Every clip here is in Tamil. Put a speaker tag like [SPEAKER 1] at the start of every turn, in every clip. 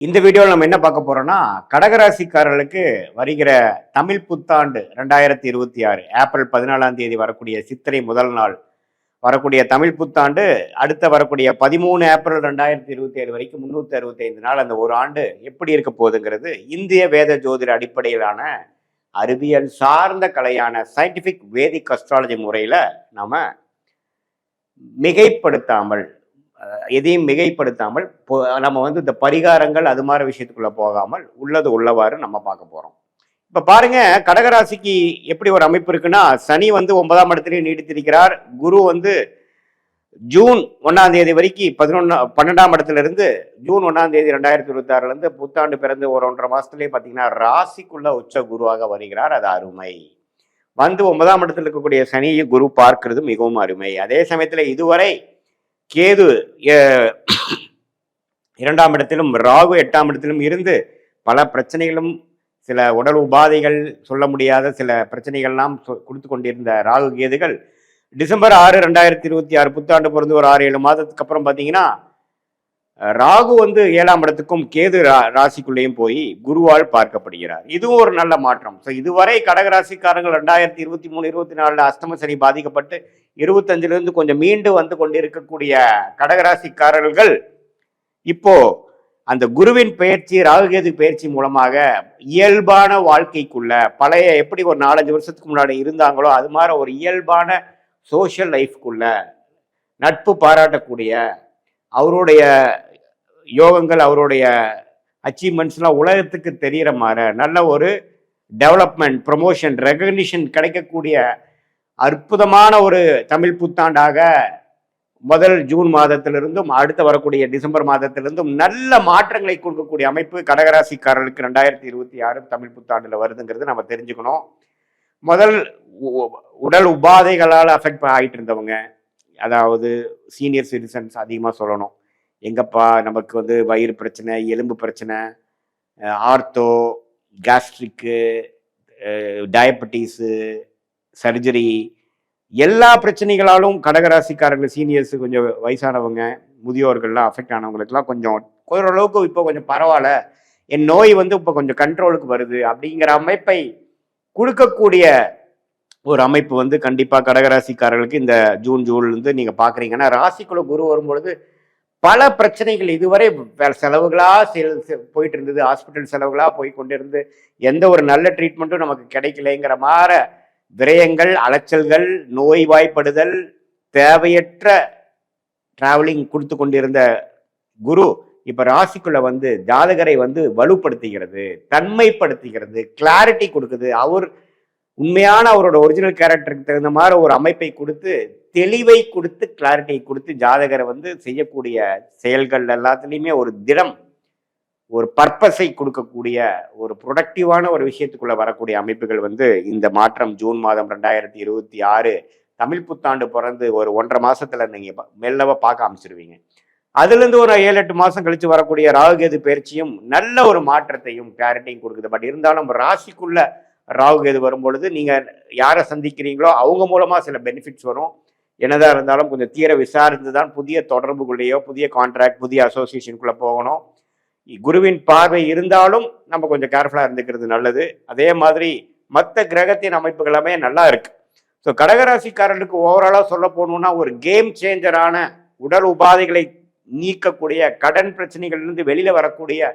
[SPEAKER 1] இந்த வீடியோவில் நம்ம என்ன பார்க்க போறோம்னா கடகராசிக்காரர்களுக்கு வருகிற தமிழ் புத்தாண்டு 2026 ஏப்ரல் 14ஆம் தேதி வரக்கூடிய சித்திரை முதல் நாள் வரக்கூடிய தமிழ் புத்தாண்டு அடுத்த வரக்கூடிய 13 ஏப்ரல் 2027 வரைக்கும் 365 நாள் அந்த ஒரு ஆண்டு எப்படி இருக்க போகுதுங்கிறது இந்திய வேத ஜோதிட அடிப்படையிலான அறிவியல் சார்ந்த கலையான சயின்டிபிக் வேதிக் அஸ்ட்ராலஜி முறையில நாம மிகைப்படுத்தாமல் எதையும் மிகைப்படுத்தாமல் நம்ம இந்த பரிகாரங்கள் அது மாதிரி விஷயத்துக்குள்ள போகாமல் உள்ளது உள்ளவாறு நம்ம பார்க்க போறோம். இப்ப பாருங்க, கடகராசிக்கு எப்படி ஒரு அமைப்பு இருக்குன்னா, சனி 9ஆம் இடத்திலேயே நீடித்திருக்கிறார். குரு ஜூன் 1ஆம் தேதி வரைக்கும் 12ஆம் இடத்துல இருந்து ஜூன் 1ஆம் தேதி 2026 இருந்து புத்தாண்டு பிறந்து ஒரு 1.5 மாசத்துலயே பாத்தீங்கன்னா ராசிக்குள்ள உச்ச குருவாக வருகிறார். அது அருமை. 9ஆம் இடத்துல இருக்கக்கூடிய சனியை குரு பார்க்கிறது மிகவும் அருமை. அதே சமயத்துல இதுவரை கேது 2ஆம் இடத்திலும் ராகு 8ஆம் இடத்திலும் இருந்து பல பிரச்சனைகளும் சில உடல் உபாதைகள் சொல்ல முடியாத சில பிரச்சனைகள்லாம் கொடுத்து கொண்டிருந்த ராகு கேதுகள் டிசம்பர் 6 2026 புத்தாண்டு பிறந்து ஒரு 6-7 மாதத்துக்கு அப்புறம் பார்த்தீங்கன்னா ராகு 7ஆம் இடத்துக்கும் கேது ராசிக்குள்ளேயும் போய் குருவால் பார்க்கப்படுகிறார். இதுவும் ஒரு நல்ல மாற்றம். ஸோ இதுவரை கடகராசிக்காரங்கள் 2023-24 அஷ்டம சனி பாதிக்கப்பட்டு 25 கொஞ்சம் மீண்டு கொண்டிருக்கக்கூடிய கடகராசிக்காரர்கள் இப்போ அந்த குருவின் பயிற்சி ராகுகேது பயிற்சி மூலமாக இயல்பான வாழ்க்கைக்குள்ள பழைய எப்படி ஒரு 4-5 வருஷத்துக்கு முன்னாடி இருந்தாங்களோ அது மாதிரி ஒரு இயல்பான சோஷியல் லைஃப்குள்ள நட்பு பாராட்டக்கூடிய அவருடைய யோகங்கள் அவருடைய அச்சீவ்மெண்ட்ஸ்லாம் உலகத்துக்கு தெரிகிற மாதிரி நல்ல ஒரு டெவலப்மெண்ட் ப்ரமோஷன் ரெகக்னிஷன் கிடைக்கக்கூடிய அற்புதமான ஒரு தமிழ் புத்தாண்டாக முதல் ஜூன் மாதத்திலிருந்தும் அடுத்து வரக்கூடிய டிசம்பர் மாதத்திலிருந்தும் நல்ல மாற்றங்களை கொடுக்கக்கூடிய அமைப்பு கடகராசிக்காரர்களுக்கு 2026 தமிழ் புத்தாண்டுல வருதுங்கிறது நம்ம தெரிஞ்சுக்கணும். முதல் உடல் உபாதைகளால் அஃபெக்ட் ஆகிட்டு இருந்தவங்க, அதாவது சீனியர் சிட்டிசன்ஸ் அதிகமாக சொல்லணும். எங்கப்பா நமக்கு வயிறு பிரச்சனை, எலும்பு பிரச்சனை, ஆர்த்தோ, கேஸ்ட்ரிக்கு, டயபெட்டிஸு, சர்ஜரி, எல்லா பிரச்சனைகளாலும் கடகராசிக்காரர்கள் சீனியர்ஸு கொஞ்சம் வயசானவங்க முதியோர்கள்லாம் அஃபெக்ட் ஆனவங்களுக்குலாம் கொஞ்சம் ஓரளவுக்கு இப்போ கொஞ்சம் பரவாயில்ல, என் நோய் இப்போ கொஞ்சம் கண்ட்ரோலுக்கு வருது அப்படிங்கிற அமைப்பை கொடுக்கக்கூடிய ஒரு அமைப்பு கண்டிப்பாக கடகராசிக்காரர்களுக்கு இந்த ஜூன்லேருந்து நீங்கள் பார்க்குறீங்கன்னா ராசிக்குள்ள குரு வரும்பொழுது பல பிரச்சனைகள் இதுவரை செலவுகளாக போயிட்டு இருந்தது, ஹாஸ்பிட்டல் செலவுகளாக போய் கொண்டிருந்து எந்த ஒரு நல்ல ட்ரீட்மெண்ட்டும் நமக்கு கிடைக்கலைங்கிற மாதிரி விரயங்கள், அலைச்சல்கள், நோய்வாய்ப்படுதல், தேவையற்ற டிராவலிங் கொடுத்து கொண்டிருந்த குரு இப்ப ராசிக்குள்ள ஜாதகரை வலுப்படுத்துகிறது, தன்மைப்படுத்துகிறது, கிளாரிட்டி கொடுக்குது. அவர் உண்மையான அவரோட ஒரிஜினல் கேரக்டருக்கு தகுந்த மாதிரி ஒரு அமைப்பை கொடுத்து தெளிவை கொடுத்து கிளாரிட்டியை கொடுத்து ஜாதகரை செய்யக்கூடிய செயல்கள் எல்லாத்துலேயுமே ஒரு திடம், ஒரு பர்பஸை கொடுக்கக்கூடிய ஒரு ப்ரொடக்டிவான ஒரு விஷயத்துக்குள்ள வரக்கூடிய அமைப்புகள் இந்த மாற்றம் ஜூன் மாதம் 2026 தமிழ் புத்தாண்டு பிறந்து ஒரு 1.5 மாசத்துல நீங்க மெல்லவா பார்க்க ஆரம்பிச்சிருவீங்க. அதுலேருந்து ஒரு 7-8 மாசம் கழிச்சு வரக்கூடிய ராகுகேது பயிற்சியும் நல்ல ஒரு மாற்றத்தையும் கிளாரிட்டியும் கொடுக்குது. பட் இருந்தாலும் ராசிக்குள்ள ராகுகேது வரும்பொழுது நீங்க யாரை சந்திக்கிறீங்களோ அவங்க மூலமா சில பெனிஃபிட்ஸ் வரும். என்னதான் இருந்தாலும் கொஞ்சம் தீர விசாரித்து தான் புதிய தொடர்புக்குள்ளேயோ புதிய கான்ட்ராக்ட் புதிய அசோசியேஷனுக்குள்ள போகணும். குருவின் பார்வை இருந்தாலும் நம்ம கொஞ்சம் கேர்ஃபுல்லா இருந்துக்கிறது நல்லது. அதே மாதிரி மற்ற கிரகத்தின் அமைப்புகள் எல்லாமே நல்லா இருக்கு. ஸோ கடகராசிக்காரர்களுக்கு ஓவராலா சொல்ல போகணும்னா ஒரு கேம் சேஞ்சரான உடல் உபாதைகளை நீக்கக்கூடிய கடன் பிரச்சனைகள்லேருந்து வெளியில வரக்கூடிய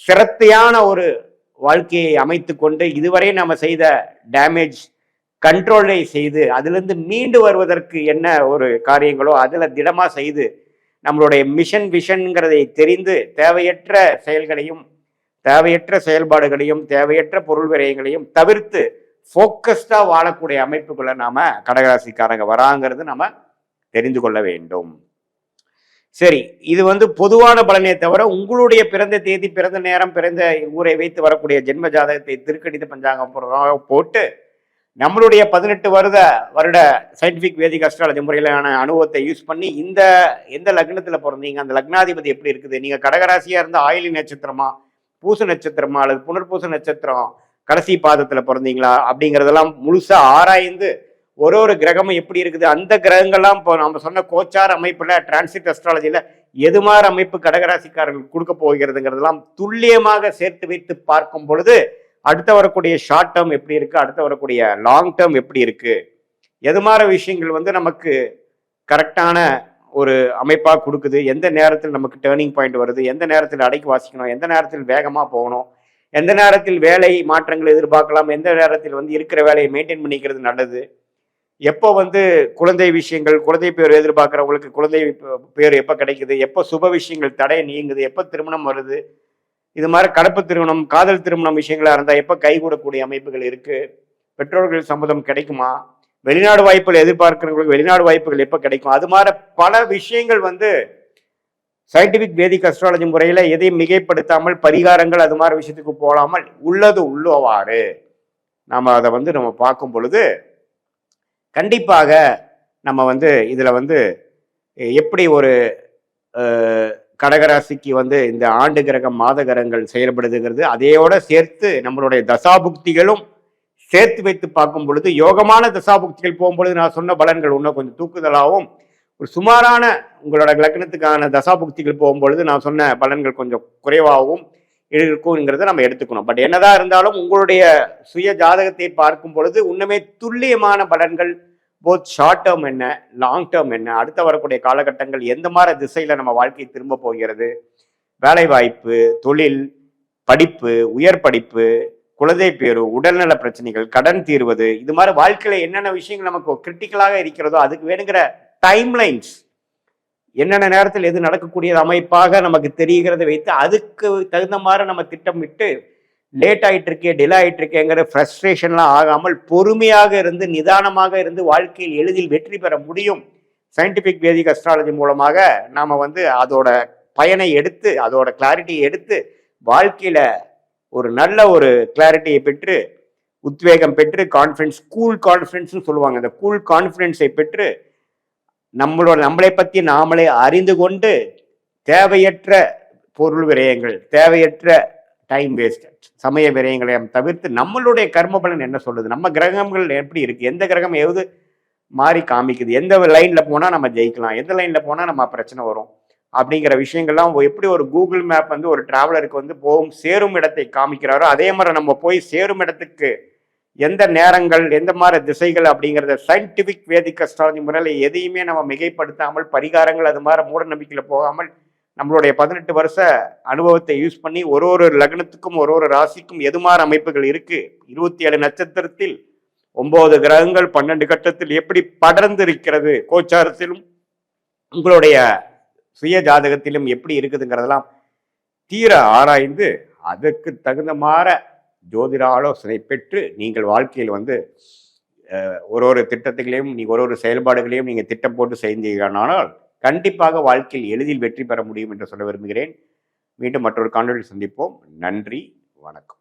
[SPEAKER 1] சிரத்தையான ஒரு வாழ்க்கையை அமைத்து கொண்டு இதுவரை நம்ம செய்த டேமேஜ் கண்ட்ரோலை செய்து அதிலிருந்து மீண்டு வருவதற்கு என்ன ஒரு காரியங்களோ அதில் திடமா செய்து நம்மளுடைய மிஷன் விஷன்ங்கிறதை தெரிந்து தேவையற்ற செயல்களையும் தேவையற்ற செயல்பாடுகளையும் தேவையற்ற பொருள் விரயங்களையும் தவிர்த்து ஃபோக்கஸ்டா வாழக்கூடிய அமைப்புக்குள்ள நாம கடகராசிக்காரங்க வராங்கிறது நம்ம தெரிந்து கொள்ள வேண்டும். சரி, இது பொதுவான பலனே தவிர உங்களுடைய பிறந்த தேதி, பிறந்த நேரம், பிறந்த ஊரை வைத்து வரக்கூடிய ஜென்ம ஜாதகத்தை திருக்கணித பஞ்சாங்கம் போட்டு நம்மளுடைய 18 வருட சயின்டிபிக் வேதிக் அஸ்ட்ராலஜி முறையிலான அனுபவத்தை யூஸ் பண்ணி எந்த லக்னத்துல பிறந்தீங்க, அந்த லக்னாதிபதி எப்படி இருக்குது, நீங்க கடகராசியா இருந்தா ஆயிலி நட்சத்திரமா, பூச நட்சத்திரமா அல்லது புனர்பூச நட்சத்திரம் கடைசி பாதத்துல பிறந்தீங்களா அப்படிங்கிறதெல்லாம் முழுசா ஆராய்ந்து ஒரு கிரகமும் எப்படி இருக்குது, அந்த கிரகங்கள்லாம் இப்போ நம்ம சொன்ன கோச்சார் அமைப்புல டிரான்சிட் அஸ்ட்ராலஜில எது மாதிரி அமைப்பு கடகராசிக்காரர்கள் கொடுக்க போகிறதுங்கிறதெல்லாம் துல்லியமாக சேர்த்து வைத்து பார்க்கும் பொழுது அடுத்த வரக்கூடிய ஷார்ட் டேர்ம் எப்படி இருக்கு, அடுத்த வரக்கூடிய லாங் டேர்ம் எப்படி இருக்கு, எது மாதிரி விஷயங்கள் வந்து நமக்கு கரெக்டான ஒரு அமைப்பாக கொடுக்குது, எந்த நேரத்தில் நமக்கு டேர்னிங் பாயிண்ட் வருது, எந்த நேரத்தில் அடக்கி வாசிக்கணும், எந்த நேரத்தில் வேகமாக போகணும், எந்த நேரத்தில் வேலை மாற்றங்கள் எதிர்பார்க்கலாம், எந்த நேரத்தில் வந்து இருக்கிற வேலையை மெயின்டைன் பண்ணிக்கிறது நல்லது, எப்போ வந்து குழந்தை விஷயங்கள், குழந்தை பேர் எதிர்பார்க்குறவங்களுக்கு குழந்தை பேர் எப்போ கிடைக்குது, எப்போ சுப விஷயங்கள் தடை நீங்குது, எப்போ திருமணம் வருது, இது மாதிரி கலப்பு திருமணம், காதல் திருமணம் விஷயங்களா இருந்தால் எப்போ கைகூடக்கூடிய அமைப்புகள் இருக்கு, பெற்றோர்கள் சம்மதம் கிடைக்குமா, வெளிநாடு வாய்ப்புகள் எதிர்பார்க்கிறவங்களுக்கு வெளிநாடு வாய்ப்புகள் எப்போ கிடைக்கும், அது மாதிரி பல விஷயங்கள் வந்து சயின்டிபிக் வேதிக் அஸ்ட்ராலஜி முறையில் எதையும் மிகைப்படுத்தாமல் பரிகாரங்கள் அது மாதிரி விஷயத்துக்கு போகாமல் உள்ளது உள்ளவாறு நாம் அதை வந்து நம்ம பார்க்கும் பொழுது கண்டிப்பாக நம்ம வந்து இதில் வந்து எப்படி ஒரு கடகராசிக்கு வந்து இந்த ஆண்டு கிரகம் மாத கிரகங்கள் செயல்படுதுங்கிறது அதையோட சேர்த்து நம்மளுடைய தசாபுக்திகளும் சேர்த்து வைத்து பார்க்கும் பொழுது யோகமான தசாபுக்திகள் போகும்பொழுது நான் சொன்ன பலன்கள் இன்னும் கொஞ்சம் தூக்குதலாகவும் ஒரு சுமாரான உங்களோட லக்னத்துக்கான தசாபுக்திகள் போகும்பொழுது நான் சொன்ன பலன்கள் கொஞ்சம் குறைவாகவும் இருக்குங்கிறத நம்ம எடுத்துக்கணும். பட் என்னதான் இருந்தாலும் உங்களுடைய சுய ஜாதகத்தை பார்க்கும் பொழுது இன்னுமே துல்லியமான பலன்கள் போத் ஷார்ட் டேர்ம் என்ன, லாங் டேர்ம் என்ன, அடுத்த வரக்கூடிய காலகட்டங்கள் எந்த மாதிரி திசையில நம்ம வாழ்க்கை திரும்ப போகிறது, வேலை வாய்ப்பு, தொழில், படிப்பு, உயர் படிப்பு, குழந்தை பேரு, உடல்நல பிரச்சனைகள், கடன் தீர்வது, இது மாதிரி வாழ்க்கையில என்னென்ன விஷயங்கள் நமக்கு கிரிட்டிக்கலாக இருக்கிறதோ அதுக்கு வேணுங்கிற டைம்லைன்ஸ் என்னென்ன நேரத்தில் எது நடக்கக்கூடிய அமைப்பாக நமக்கு தெரிகிறத வைத்து அதுக்கு தகுந்த மாதிரி நம்ம திட்டமிட்டு லேட் ஆகிட்டு இருக்கே, டிலே ஆகிட்டு இருக்கேங்கிற ஃப்ரஸ்ட்ரேஷன்லாம் ஆகாமல் பொறுமையாக இருந்து நிதானமாக இருந்து வாழ்க்கையில் எளிதில் வெற்றி பெற முடியும். சயின்டிஃபிக் வேதிக் அஸ்ட்ராலஜி மூலமாக நாம் வந்து அதோட பயனை எடுத்து அதோட கிளாரிட்டியை எடுத்து வாழ்க்கையில் ஒரு நல்ல ஒரு கிளாரிட்டியை பெற்று உத்வேகம் பெற்று கான்ஃபிடன்ஸ், கூல் கான்ஃபிடன்ஸ்னு சொல்லுவாங்க, அந்த கூல் கான்ஃபிடன்ஸை பெற்று நம்மளை பற்றி நாமளே அறிந்து கொண்டு தேவையற்ற பொருள் விரயங்கள், தேவையற்ற டைம் வேஸ்ட், சமய விரயங்களை தவிர்த்து நம்மளுடைய கர்ம பலன் என்ன சொல்லுது, நம்ம கிரகங்கள் எப்படி இருக்கு, எந்த கிரகம் எது மாறி காமிக்குது, எந்த லைன்ல போனா நம்ம ஜெயிக்கலாம், எந்த லைன்ல போனா நம்ம பிரச்சனை வரும் அப்படிங்கிற விஷயங்கள்லாம் எப்படி ஒரு கூகுள் மேப் வந்து ஒரு டிராவலருக்கு வந்து போகும் சேரும் இடத்தை காமிக்கிறாரோ அதே மாதிரி நம்ம போய் சேரும் இடத்துக்கு எந்த நேரங்கள் எந்த மாதிரி திசைகள் அப்படிங்கிறத சயின்டிபிக் வேதிக் அஸ்ட்ராலஜி முறையில் எதையுமே நம்ம மிகைப்படுத்தாமல் பரிகாரங்கள் அது மாதிரி மூட நம்பிக்கையில போகாமல் நம்மளுடைய 18 வருஷ அனுபவத்தை யூஸ் பண்ணி ஒரு லக்னத்துக்கும் ஒரு ராசிக்கும் எது மாதிரி அமைப்புகள் இருக்கு, 27 நட்சத்திரத்தில் 9 கிரகங்கள் 12 கட்டத்தில் எப்படி படர்ந்து இருக்கிறது, கோச்சாரத்திலும் உங்களுடைய சுய ஜாதகத்திலும் எப்படி இருக்குதுங்கிறதெல்லாம் தீர ஆராய்ந்து அதற்கு தகுந்த மாதிரி ஜோதிட ஆலோசனை பெற்று நீங்கள் வாழ்க்கையில் வந்து ஒரு திட்டத்துகளையும் நீங்கள் ஒரு செயல்பாடுகளையும் நீங்கள் திட்டம் போட்டு செய்தீர்களானால் கண்டிப்பாக வாழ்க்கையில் எளிதில் வெற்றி பெற முடியும் என்று சொல்ல விரும்புகிறேன். மீண்டும் மற்றொரு காணொளியில் சந்திப்போம். நன்றி, வணக்கம்.